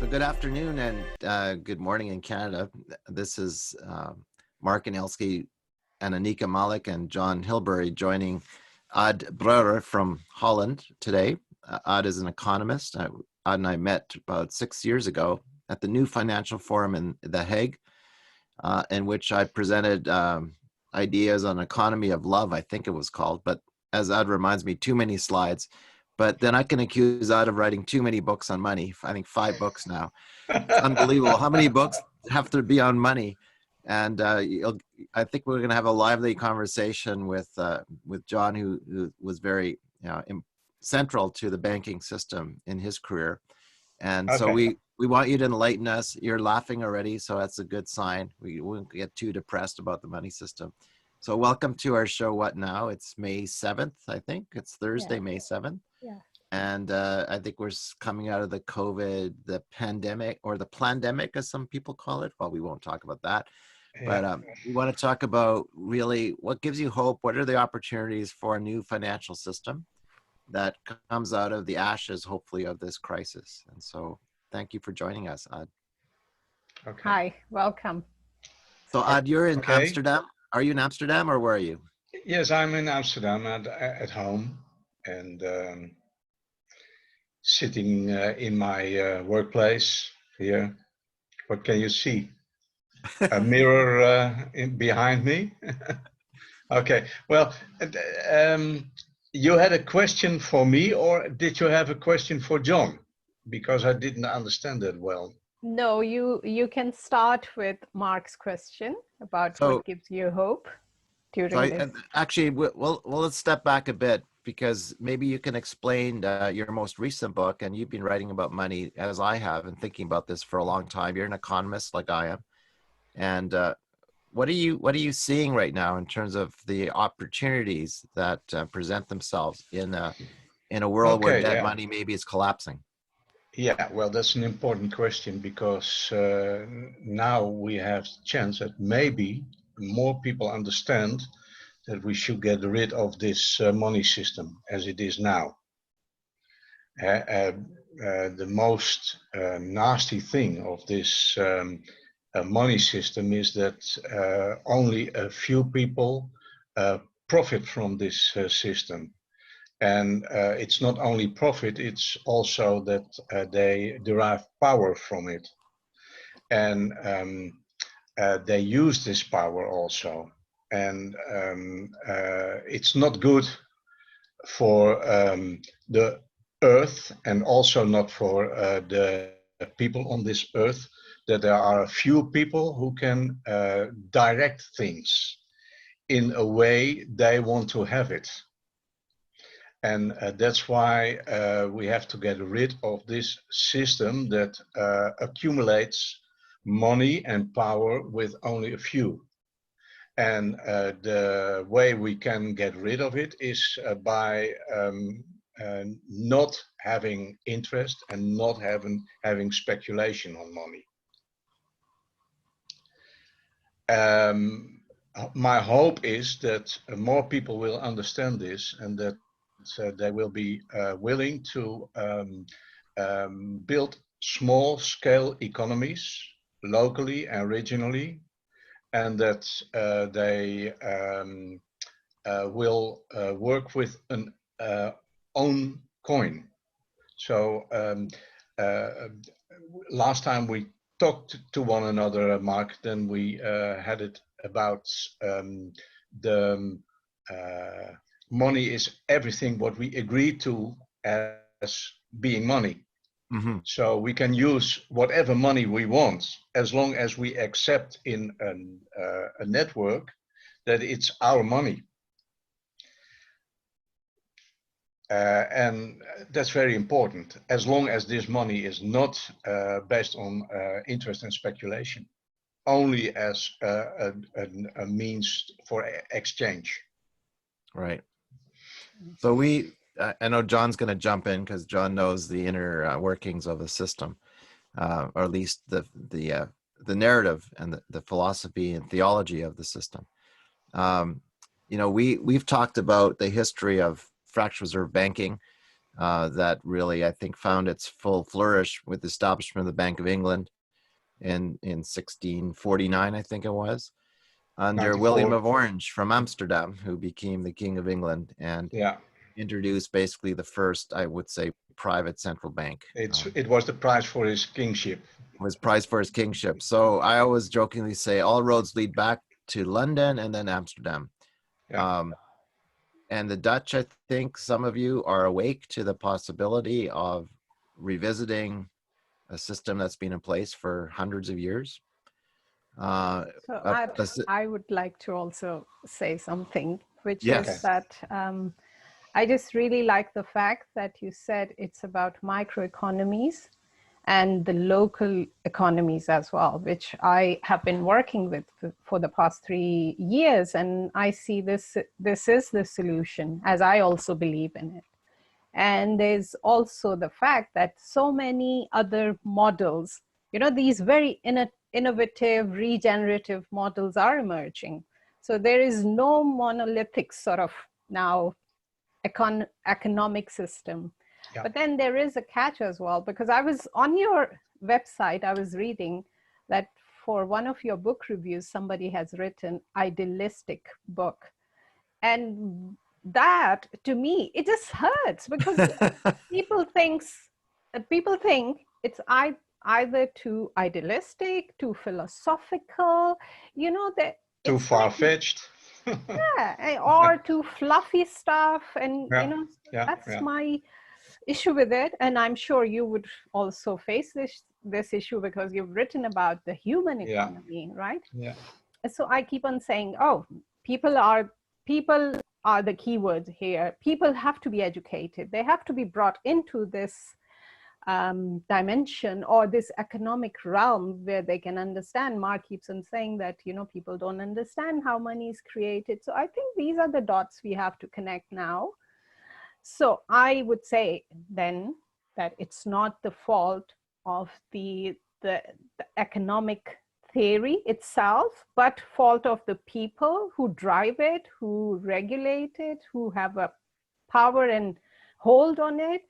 So good afternoon and good morning in Canada. This is Mark Anelski and Anika Malik and John Hilbury joining Ad Broere from Holland today. Ad is an economist. Ad and I met about 6 years ago at the New Financial Forum in The Hague, in which I presented ideas on economy of love, I think it was called, but as Ad reminds me, too many slides. But then I can accuse Ad of writing too many books on money. I think 5 books now. It's unbelievable how many books have to be on money. And I think we're going to have a lively conversation with John, who was very central to the banking system in his career. And okay. So we want you to enlighten us. You're laughing already, so that's a good sign. We won't get too depressed about the money system. So welcome to our show, What Now? It's May 7th, I think. It's Thursday, May 7th. Yeah. And I think we're coming out of the COVID, the pandemic, or the plandemic, as some people call it. Well, we won't talk about that. Yeah. But we want to talk about really what gives you hope. What are the opportunities for a new financial system that comes out of the ashes, hopefully, of this crisis? And so thank you for joining us, Ad. Okay. Hi, welcome. So Ad, you're in Amsterdam. Are you in Amsterdam or where are you? Yes, I'm in Amsterdam at home and sitting in my workplace here. What can you see? A mirror behind me? Okay, well, you had a question for me, or did you have a question for John? Because I didn't understand that well. No, you can start with Mark's question about what gives you hope. Actually, well, let's step back a bit, because maybe you can explain your most recent book, and you've been writing about money as I have and thinking about this for a long time. You're an economist like I am. And what are you seeing right now in terms of the opportunities that present themselves in a world where debt money maybe is collapsing? Yeah, well, that's an important question, because now we have the chance that maybe more people understand that we should get rid of this money system as it is now. The most nasty thing of this money system is that only a few people profit from this system. And it's not only profit, it's also that they derive power from it. And they use this power also. And it's not good for the earth, and also not for the people on this earth, that there are a few people who can direct things in a way they want to have it. And that's why we have to get rid of this system that accumulates money and power with only a few. And the way we can get rid of it is by not having interest and not having speculation on money. My hope is that more people will understand this, and that they will be willing to build small-scale economies locally and regionally, and that they will work with an own coin. So last time we talked to one another, Mark, then we had it about the money is everything what we agreed to as being money. Mm-hmm. So we can use whatever money we want, as long as we accept in a network that it's our money. And that's very important, as long as this money is not based on interest and speculation, only as a means for exchange. Right. So I know John's going to jump in, because John knows the inner workings of the system, or at least the narrative and the philosophy and theology of the system. We've talked about the history of fractional reserve banking, that really, I think, found its full flourish with the establishment of the Bank of England in 1649, I think it was, under 94. William of Orange from Amsterdam, who became the King of England and Yeah, introduced basically the first, I would say, private central bank. it was the price for his kingship. Was prized for his kingship. So I always jokingly say all roads lead back to London and then Amsterdam. Yeah. And the Dutch, I think some of you are awake to the possibility of revisiting a system that's been in place for hundreds of years. So I would like to also say something, which Yes. is that I just really like the fact that you said it's about microeconomies and the local economies as well, which I have been working with for the past 3 years. And I see this is the solution, as I also believe in it. And there's also the fact that so many other models, you know, these very innovative, regenerative models are emerging. So there is no monolithic sort of now economic system. Yeah. But then there is a catch as well, because I was on your website, I was reading that for one of your book reviews, somebody has written idealistic book. And that, to me, it just hurts, because people think it's either too idealistic, too philosophical, you know, that Too far-fetched. yeah, or too fluffy stuff. And Yeah, you know, yeah, that's yeah. my issue with it. And I'm sure you would also face this issue, because you've written about the human Yeah. economy, right? Yeah. And so I keep on saying, oh, people are the keyword here. People have to be educated. They have to be brought into this dimension or this economic realm where they can understand. Mark keeps on saying that, you know, people don't understand how money is created. So I think these are the dots we have to connect now. So I would say then that it's not the fault of the economic theory itself, but fault of the people who drive it, who regulate it, who have a power and hold on it.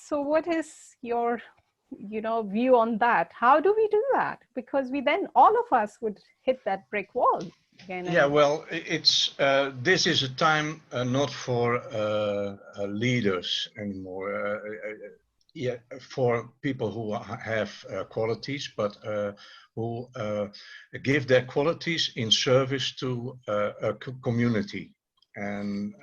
So what is your, you know, view on that? How do we do that? Because we then, all of us would hit that brick wall again. Yeah, well, it's this is a time not for leaders anymore. Yeah, for people who have qualities, but who give their qualities in service to a community, and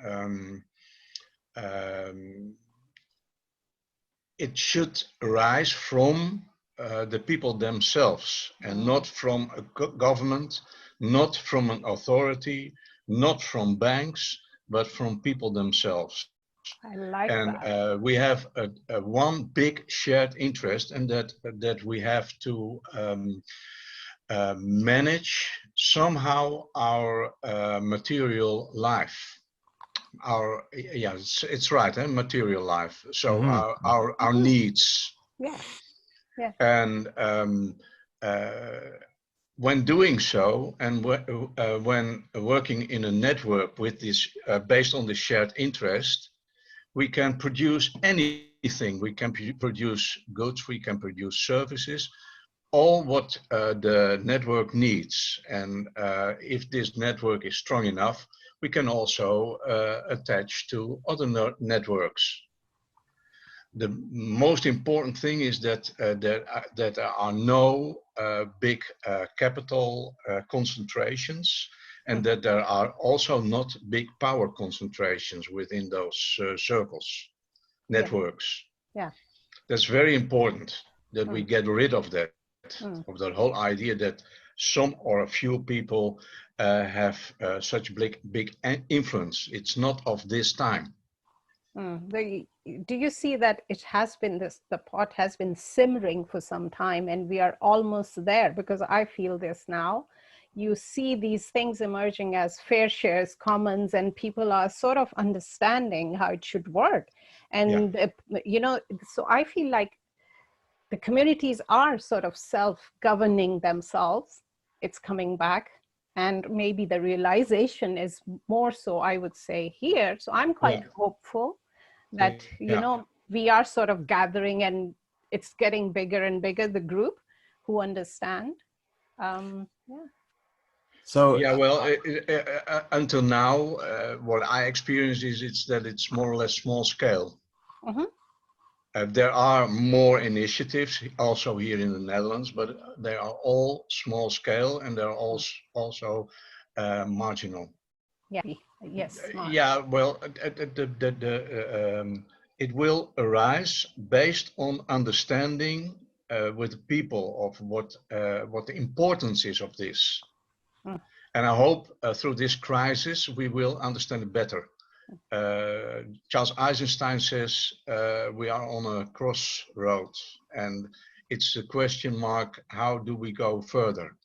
it should arise from the people themselves, and not from a government, not from an authority, not from banks, but from people themselves. I like and that. We have a one big shared interest, and that we have to manage somehow our material life. Our, yeah, it's right, material life. So our needs. Yeah. Yeah. And when doing so, and when working in a network with this based on the shared interest, we can produce anything. We can produce goods, we can produce services, all what the network needs. And if this network is strong enough, we can also attach to other networks. The most important thing is that there are no big capital concentrations, and that there are also not big power concentrations within those circles, networks. Yeah. That's very important, that we get rid of that, of that whole idea that some or a few people have such big influence. It's not of this time. Do you see that it has been the pot has been simmering for some time, and we are almost there? Because I feel this now. You see these things emerging as fair shares, commons, and people are sort of understanding how it should work. And, you know, so I feel like the communities are sort of self-governing themselves. It's coming back. And maybe the realization is more so, I would say, here. So I'm quite hopeful that, you know, we are sort of gathering and it's getting bigger and bigger, the group who understand. So yeah, well, until now, what I experience is it's more or less small scale. There are more initiatives also here in the Netherlands, but they are all small scale and they're also marginal. Yeah. Yes. Yeah, well, it will arise based on understanding with people of what the importance is of this. And I hope through this crisis we will understand it better. Charles Eisenstein says we are on a crossroad, and it's a question mark: how do we go further?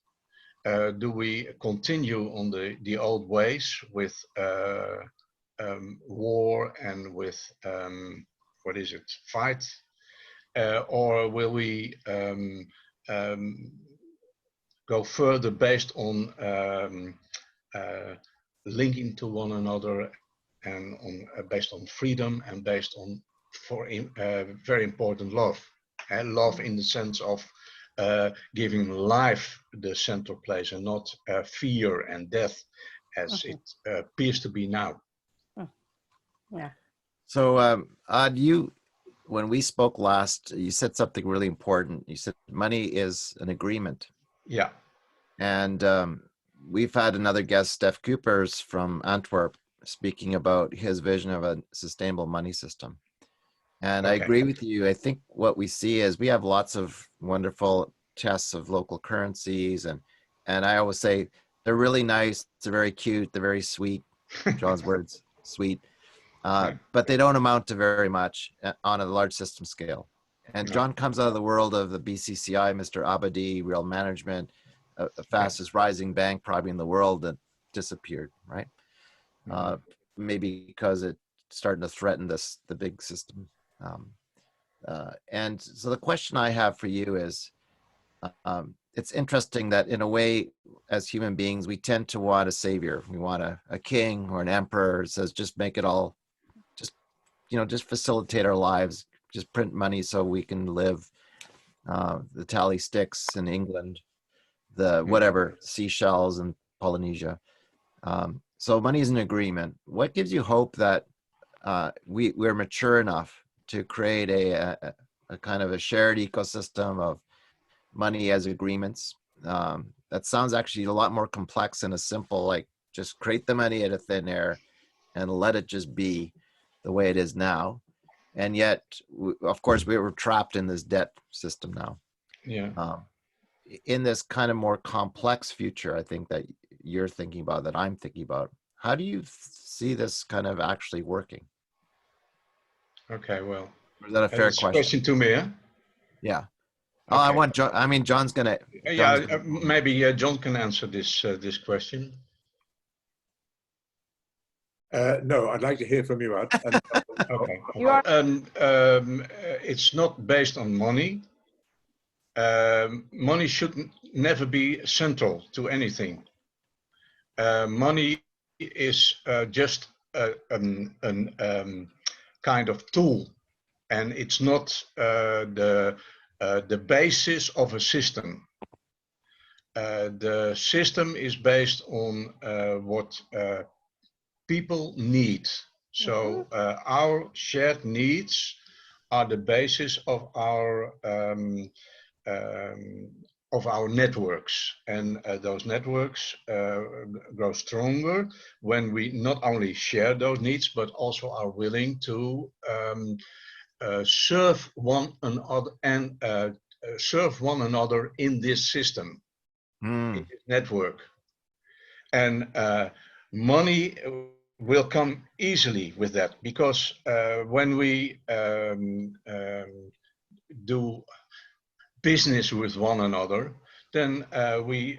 Do we continue on the old ways with war and with fight, or will we go further based on linking to one another and based on freedom and based on very important love, and love in the sense of giving life the central place and not fear and death as it appears to be now. Yeah. So when we spoke last, you said something really important. You said money is an agreement. Yeah. And we've had another guest, Steph Coopers from Antwerp, speaking about his vision of a sustainable money system. And I agree with you. I think what we see is we have lots of wonderful tests of local currencies. And I always say they're really nice. They're very cute. They're very sweet. John's words, sweet. But they don't amount to very much on a large system scale. And John comes out of the world of the BCCI, Mr. Abadi, real management, the fastest rising bank probably in the world that disappeared, right? Maybe because it's starting to threaten the big system. And so the question I have for you is, it's interesting that in a way, as human beings, we tend to want a savior. We want a king or an emperor who says, just make it all, just facilitate our lives, just print money so we can live. The tally sticks in England, the whatever, Seychelles and Polynesia. So money is an agreement. What gives you hope that we're mature enough to create a kind of a shared ecosystem of money as agreements? That sounds actually a lot more complex than a simple, like, just create the money out of thin air and let it just be the way it is now. And yet, of course, we were trapped in this debt system now. Yeah. In this kind of more complex future, I think that you're thinking about, that I'm thinking about, how do you see this kind of actually working? Okay, well, or is that a fair question to me? Huh? Yeah. Oh, I want John. I mean, John's gonna. Maybe John can answer this question. No, I'd like to hear from you, Ad. Okay. It's not based on money. Money should never be central to anything. Money is just a kind of tool, and it's not the basis of a system. The system is based on what people need. So our shared needs are the basis of our networks, and those networks grow stronger when we not only share those needs but also are willing to serve one another and serve one another in this system, in this network. And money will come easily with that, because when we do business with one another, then we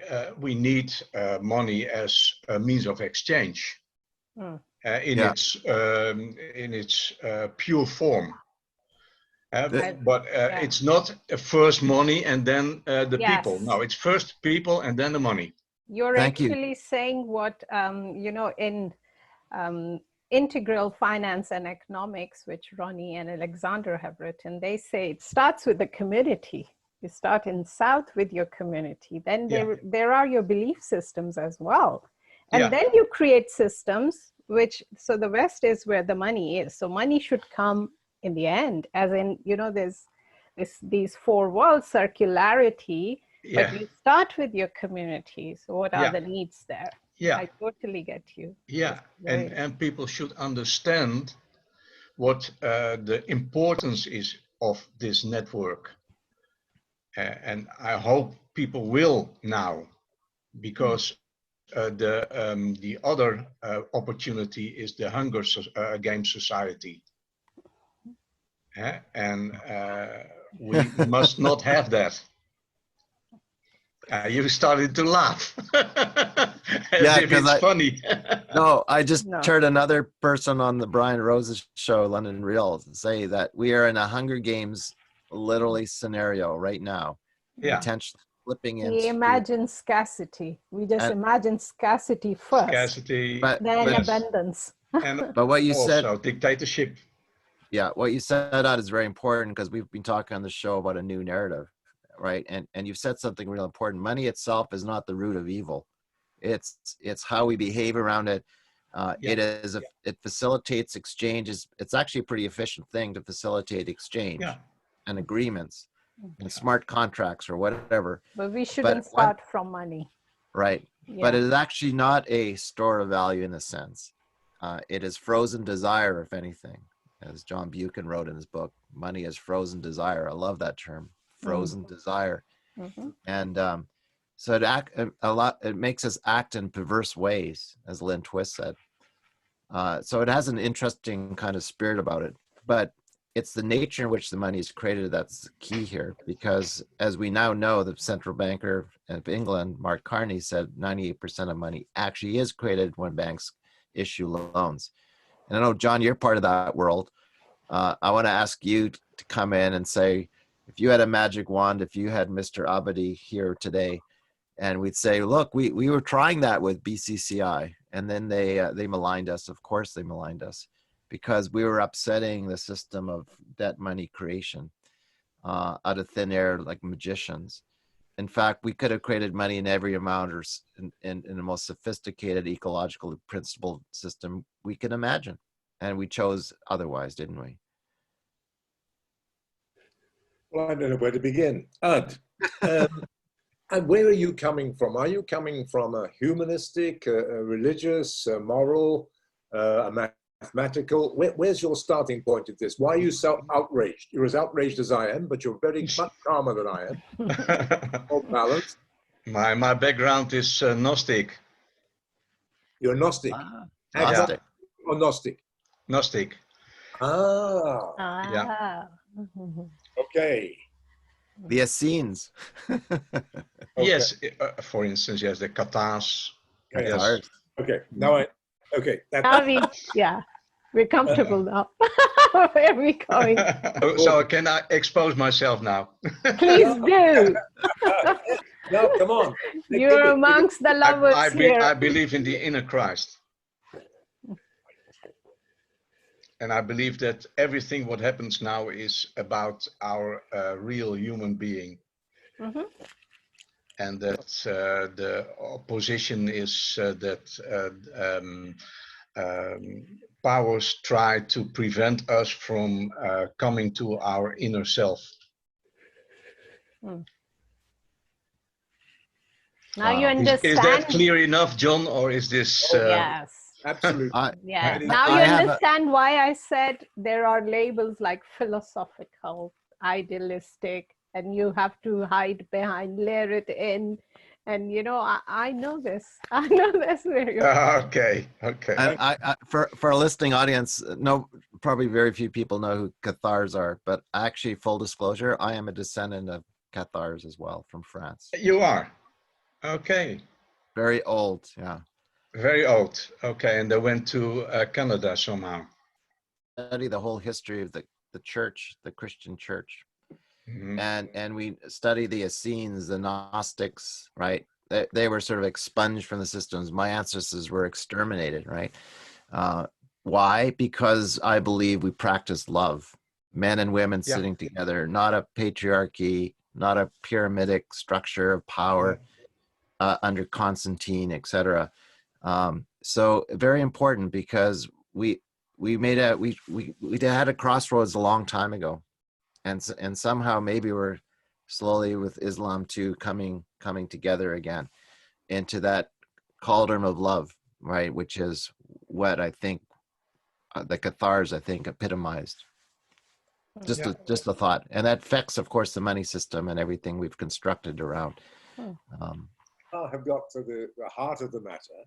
need money as a means of exchange in its pure form. But it's not first money and then the people. No, it's first people and then the money. You're actually saying what in Integral Finance and Economics, which Ronnie and Alexander have written, they say it starts with the community. You start in South with your community. Then there are your belief systems as well. And then you create systems, which, so the West is where the money is. So money should come in the end, as in, you know, there's these four worlds, circularity, but you start with your community. So what are the needs there? I totally get you. And people should understand what the importance is of this network. And I hope people will now, because the other opportunity is the Hunger Games Society. And we must not have that. You started to laugh. As if it's funny. No, I just heard another person on the Brian Rose's show, London Real, say that we are in a Hunger Games literally scenario right now. Potentially flipping into. We imagine scarcity. We just imagine scarcity first. Scarcity, then abundance. But what you said. Also dictatorship. Yeah, what you said out is very important, because we've been talking on the show about a new narrative, right? And you've said something real important. Money itself is not the root of evil. It's how we behave around it. It facilitates exchanges. It's actually a pretty efficient thing to facilitate exchange and agreements and smart contracts or whatever. But we shouldn't start from money. Right. But it is actually not a store of value in a sense. It is frozen desire, if anything. As John Buchan wrote in his book, money is frozen desire. I love that term, frozen desire. And so it makes us act in perverse ways, as Lynn Twist said. So it has an interesting kind of spirit about it, but it's the nature in which the money is created that's key here, because as we now know, the central banker of England, Mark Carney, said 98% of money actually is created when banks issue loans. And I know, John, you're part of that world. I want to ask you to come in and say, if you had a magic wand, if you had Mr. Abadi here today, and we'd say, look, we were trying that with BCCI, and then they maligned us. Of course they maligned us, because we were upsetting the system of debt money creation out of thin air like magicians. In fact, we could have created money in every amount, or in the most sophisticated ecological principled system we can imagine. And we chose otherwise, didn't we? Well, I don't know where to begin. Ad, and where are you coming from? Are you coming from a humanistic, a religious, a moral, a mathematical? Where's your starting point of this? Why are you so outraged? You're as outraged as I am, but you're very much calmer than I am. More balanced. My background is Gnostic. You're Gnostic. Gnostic. Or Gnostic? Gnostic. Yeah. Okay. The Essenes. Yes, for instance, yes, the Cathars. Yes. Okay. Now we're comfortable now. Where are we going? So can I expose myself now? Please do. No, come on. You're amongst the lovers here. I believe in the inner Christ. And I believe that everything what happens now is about our real human being. And that the opposition is that powers try to prevent us from coming to our inner self. Now you understand. Is that clear enough, John, or is this? Yes. Absolutely. Now you understand why I said there are labels like philosophical, idealistic, and you have to hide behind, layer it in. And you know, I know this. I know this very well. Okay. And I for a listening audience, probably very few people know who Cathars are, but actually, full disclosure, I am a descendant of Cathars as well, from France. You are? Okay. Very old, yeah. Very old. Okay, and they went to Canada somehow. Study the whole history of the church, the Christian church. And we study the Essenes, the Gnostics, right? They were sort of expunged from the systems. My ancestors were exterminated, right? Why? Because I believe we practice love. Men and women Yeah. sitting together, not a patriarchy, not a pyramidic structure of power under Constantine, etc. So very important, because we had a crossroads a long time ago, and somehow maybe we're slowly, with Islam too, coming together again into that cauldron of love, right? Which is what I think the Cathars, I think, epitomized. Just a thought, and that affects, of course, the money system and everything we've constructed around. I have got to the heart of the matter,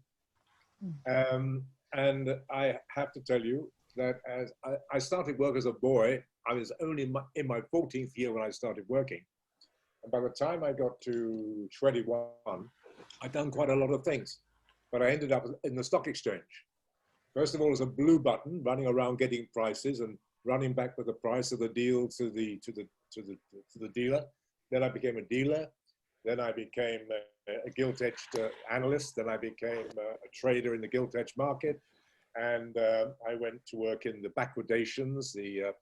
and I have to tell you that as I started work as a boy, I was only in my 14th year when I started working, and by the time I got to 21, I'd done quite a lot of things, but I ended up in the stock exchange. First of all, as a blue button, running around getting prices and running back with the price of the deal to the dealer. Then I became a dealer. Then I became a gilt-edged analyst. Then I became a trader in the gilt-edged market. And I went to work in the backwardations, the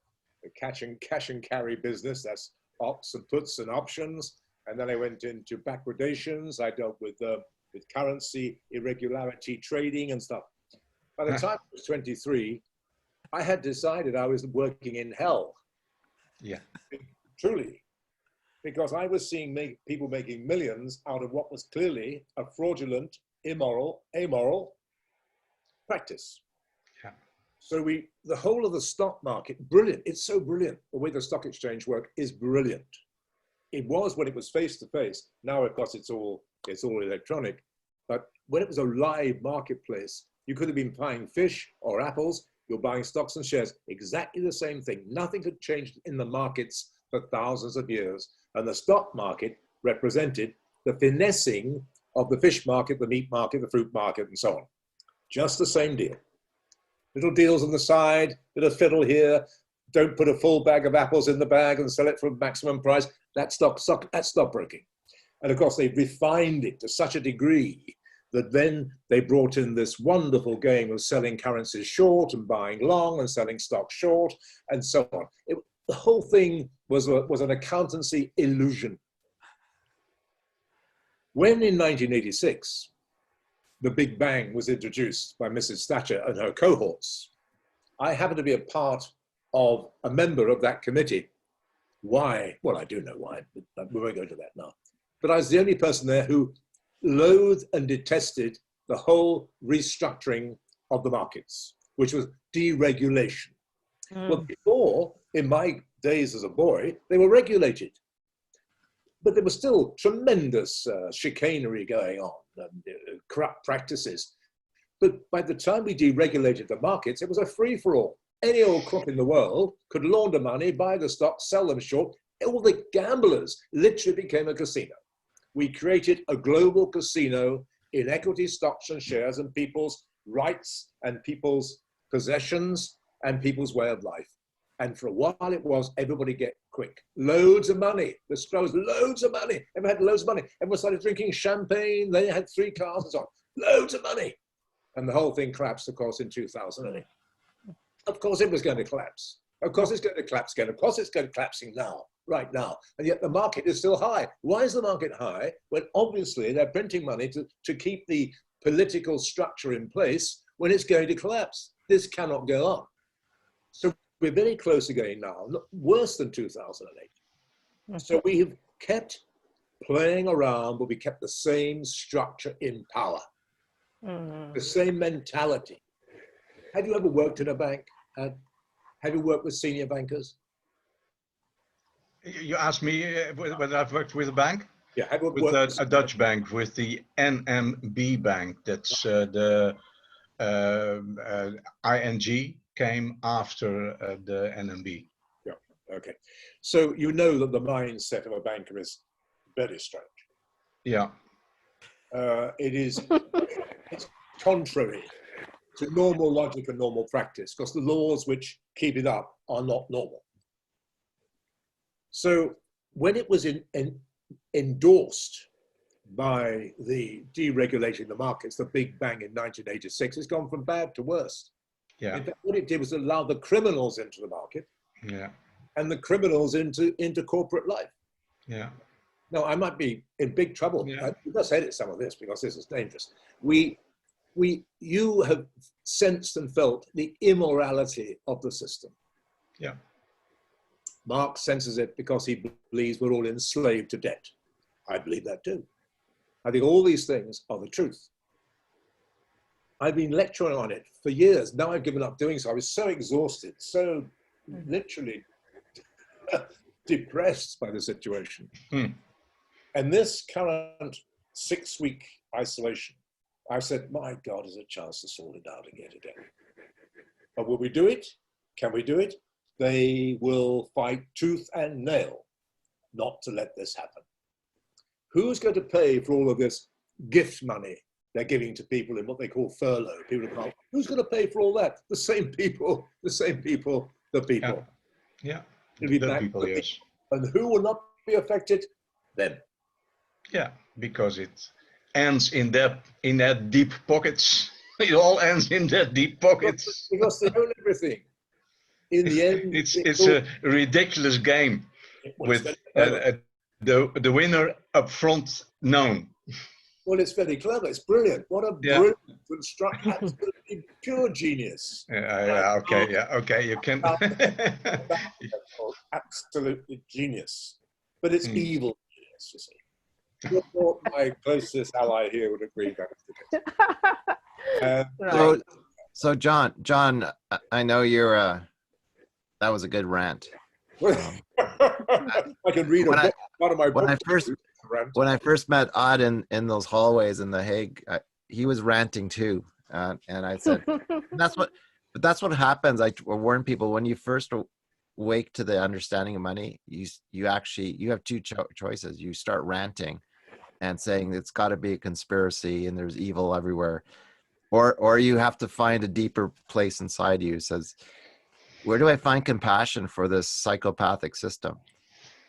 cash and carry business. That's ops and puts and options. And then I went into backwardations. I dealt with currency irregularity trading and stuff. By the time I was 23, I had decided I was working in hell. Yeah. Truly. Because I was seeing people making millions out of what was clearly a fraudulent, immoral, amoral practice. Yeah. So the whole of the stock market, brilliant. It's so brilliant. The way the stock exchange worked is brilliant. It was when it was face to face. Now, of course, it's all electronic. But when it was a live marketplace, you could have been buying fish or apples. You're buying stocks and shares. Exactly the same thing. Nothing had changed in the markets for thousands of years. And the stock market represented the finessing of the fish market, the meat market, the fruit market, and so on. Just the same deal. Little deals on the side, bit of fiddle here. Don't put a full bag of apples in the bag and sell it for a maximum price. That's stockbroking. And of course, they refined it to such a degree that then they brought in this wonderful game of selling currencies short and buying long and selling stock short and so on. The whole thing was an accountancy illusion. When in 1986, the Big Bang was introduced by Mrs. Thatcher and her cohorts, I happened to be a member of that committee. Why? Well, I do know why, but we won't go into that now. But I was the only person there who loathed and detested the whole restructuring of the markets, which was deregulation. Well, before, in my days as a boy, they were regulated. But there was still tremendous chicanery going on, and corrupt practices. But by the time we deregulated the markets, it was a free-for-all. Any old crop in the world could launder money, buy the stocks, sell them short. All the gamblers literally became a casino. We created a global casino in equity, stocks and shares, and people's rights and people's possessions and people's way of life. And for a while it was everybody get quick. Loads of money. The scrolls, loads of money. Everyone had loads of money. Everyone started drinking champagne. They had 3 cars and so on. Loads of money. And the whole thing collapsed, of course, in 2008. Of course it was going to collapse. Of course it's going to collapse again. Of course it's going to collapsing now, right now. And yet the market is still high. Why is the market high? When obviously they're printing money to keep the political structure in place when it's going to collapse. This cannot go on. So we're very close again now, worse than 2008. So we have kept playing around, but we kept the same structure in power, the same mentality. Have you ever worked in a bank? Have you worked with senior bankers? You asked me whether I've worked with a bank? Yeah, have you with worked a Dutch bank, with the NMB bank. That's the ING came after the NMB. Yeah, okay. So you know that the mindset of a banker is very strange. Yeah. It's contrary to normal logic and normal practice, because the laws which keep it up are not normal. So when it was endorsed by the deregulating the markets, the Big Bang in 1986, it's gone from bad to worse. Yeah. In fact, what it did was allow the criminals into the market. Yeah. And the criminals into corporate life. Yeah. No, I might be in big trouble. Yeah. We must edit some of this because this is dangerous. You have sensed and felt the immorality of the system. Yeah. Marx senses it because he believes we're all enslaved to debt. I believe that too. I think all these things are the truth. I've been lecturing on it for years. Now I've given up doing so. I was so exhausted, so literally depressed by the situation. And this current 6-week isolation, I said, my God, there's a chance to sort it out again today. But will we do it? Can we do it? They will fight tooth and nail not to let this happen. Who's going to pay for all of this gift money they're giving to people in what they call furlough? People who can't. Who's going to pay for all that? The same people, the people. Yeah. It'll be The back people, to the yes. people. And who will not be affected? Them. Yeah, because it ends in that deep pockets. It all ends in that deep pockets. Because they own everything. In the end, it's a ridiculous game with the winner up front known. Well, it's very clever. It's brilliant. What a brilliant construct! Absolutely pure genius. Okay. You can. Absolutely genius, but it's evil genius. You see. My closest ally here would agree that. Right. So John, I know you're. That was a good rant. I can read one of my books. When I first met Odd in those hallways in The Hague, he was ranting too, and I said, that's what happens. I warn people, when you first wake to the understanding of money, you have two choices. You start ranting and saying it's got to be a conspiracy and there's evil everywhere, or you have to find a deeper place inside you. Says, where do I find compassion for this psychopathic system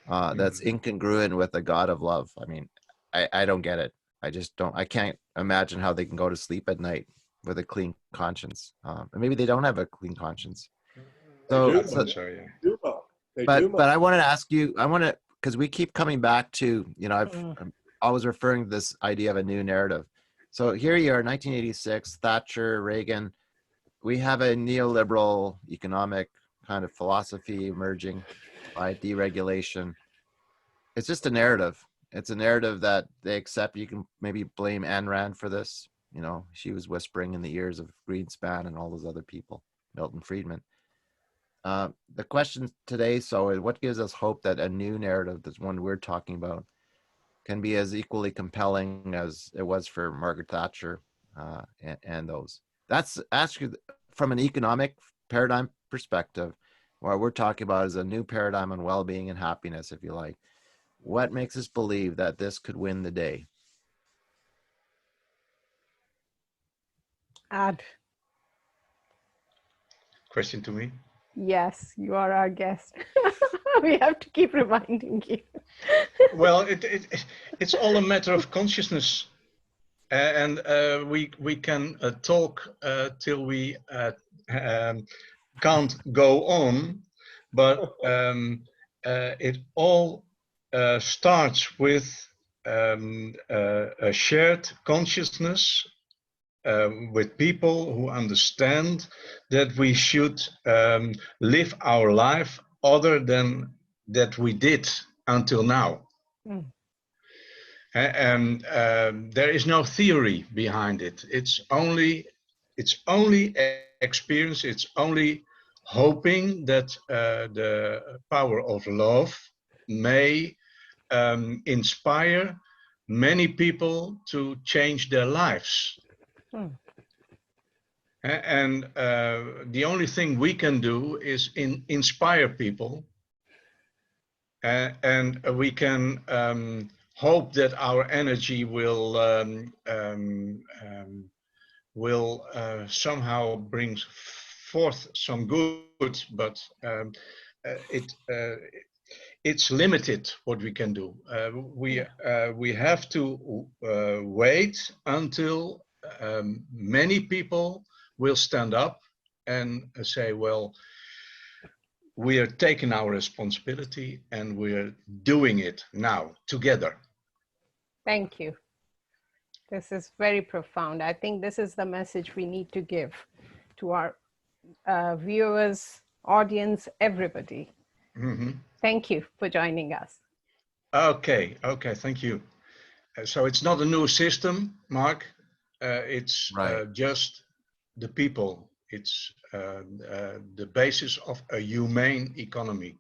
that's incongruent with the God of love? I mean, I don't get it. I just don't. I can't imagine how they can go to sleep at night with a clean conscience. And maybe they don't have a clean conscience. But I wanted to ask you. Because we keep coming back to, I'm always referring to this idea of a new narrative. So here you are, 1986, Thatcher, Reagan. We have a neoliberal economic kind of philosophy emerging by deregulation. It's just a narrative. It's a narrative that they accept. You can maybe blame Ayn Rand for this. She was whispering in the ears of Greenspan and all those other people, Milton Friedman. The question today, so what gives us hope that a new narrative, this one we're talking about, can be as equally compelling as it was for Margaret Thatcher and those? That's actually from an economic paradigm perspective. What we're talking about is a new paradigm on well-being and happiness, if you like. What makes us believe that this could win the day? Ad. Question to me? Yes, you are our guest. We have to keep reminding you. Well, it's all a matter of consciousness. And we can talk till we can't go on, but it all starts with a shared consciousness with people who understand that we should live our life other than that we did until now. And there is no theory behind it. It's only experience. It's only hoping that the power of love may inspire many people to change their lives. And the only thing we can do is inspire people, and we can hope that our energy will somehow bring forth some good, but it's limited what we can do. We have to wait until many people will stand up and say, well, we are taking our responsibility and we're doing it now together. Thank you. This is very profound. I think this is the message we need to give to our viewers, audience, everybody. Mm-hmm. Thank you for joining us. Okay, thank you. So it's not a new system, Mark. It's Right. just the people. It's the basis of a humane economy.